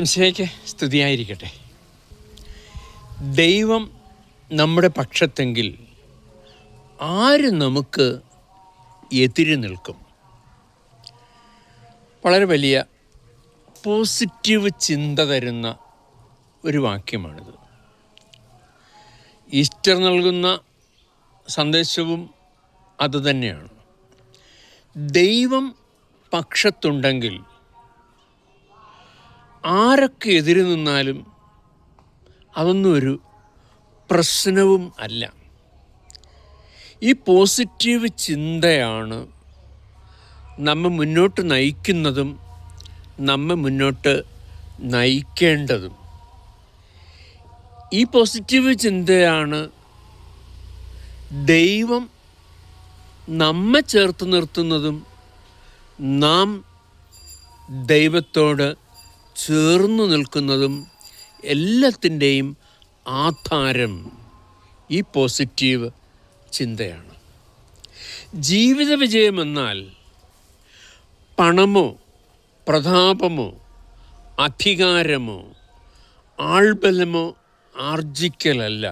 മിശിഹായ്ക്ക് സ്തുതിയായിരിക്കട്ടെ. ദൈവം നമ്മുടെ പക്ഷത്തെങ്കിൽ ആര് നമുക്ക് എതിര് നിൽക്കും? വളരെ വലിയ പോസിറ്റീവ് ചിന്ത തരുന്ന ഒരു വാക്യമാണിത്. ഈസ്റ്റർ നൽകുന്ന സന്ദേശവും അതുതന്നെയാണ്. ദൈവം പക്ഷത്തുണ്ടെങ്കിൽ ആരൊക്കെ എതിര് നിന്നാലും അതൊന്നും ഒരു പ്രശ്നവും അല്ല. ഈ പോസിറ്റീവ് ചിന്തയാണ് നമ്മെ മുന്നോട്ട് നയിക്കുന്നതും നമ്മെ മുന്നോട്ട് നയിക്കേണ്ടതും. ഈ പോസിറ്റീവ് ചിന്തയാണ് ദൈവം നമ്മെ ചേർത്ത് നിർത്തുന്നതും നാം ദൈവത്തോട് ചേർന്നു നിൽക്കുന്നതും എല്ലാത്തിൻ്റെയും ആധാരം ഈ പോസിറ്റീവ് ചിന്തയാണ്. ജീവിത വിജയമെന്നാൽ പണമോ പ്രതാപമോ അധികാരമോ ആൾബലമോ ആർജിക്കലല്ല.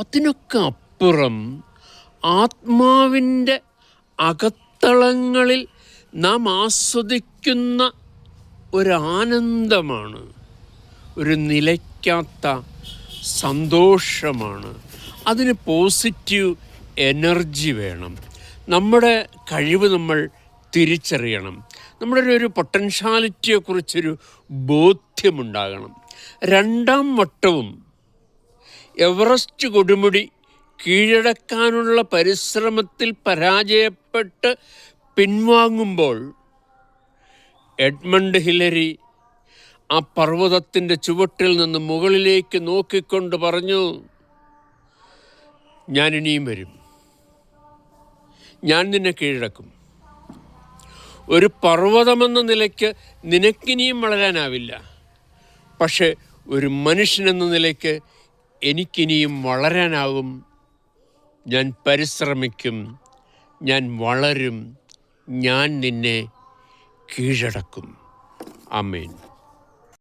അതിനൊക്കെ അപ്പുറം ആത്മാവിൻ്റെ അകത്തളങ്ങളിൽ നാം ആസ്വദിക്കുന്ന ഒരാനന്ദമാണ്, ഒരു നിലയ്ക്കാത്ത സന്തോഷമാണ്. അതിന് പോസിറ്റീവ് എനർജി വേണം. നമ്മുടെ കഴിവ് നമ്മൾ തിരിച്ചറിയണം. നമ്മുടെ ഒരു പൊട്ടൻഷ്യാലിറ്റിയെക്കുറിച്ചൊരു ബോധ്യമുണ്ടാകണം. 2ാം വട്ടവും എവറസ്റ്റ് കൊടുമുടി കീഴടക്കാനുള്ള പരിശ്രമത്തിൽ പരാജയപ്പെട്ട് പിൻവാങ്ങുമ്പോൾ എഡ്മണ്ട് ഹിലരി ആ പർവ്വതത്തിൻ്റെ ചുവട്ടിൽ നിന്ന് മുകളിലേക്ക് നോക്കിക്കൊണ്ട് പറഞ്ഞു, ഞാൻ ഇനിയും വരും, ഞാൻ നിന്നെ കീഴടക്കും. ഒരു പർവ്വതമെന്ന നിലയ്ക്ക് നിനക്കിനിയും വളരാനാവില്ല, പക്ഷെ ഒരു മനുഷ്യനെന്ന നിലയ്ക്ക് എനിക്കിനിയും വളരാനാവും. ഞാൻ പരിശ്രമിക്കും, ഞാൻ വളരും, ഞാൻ നിന്നെ കീഴടക്കും. ആമേൻ.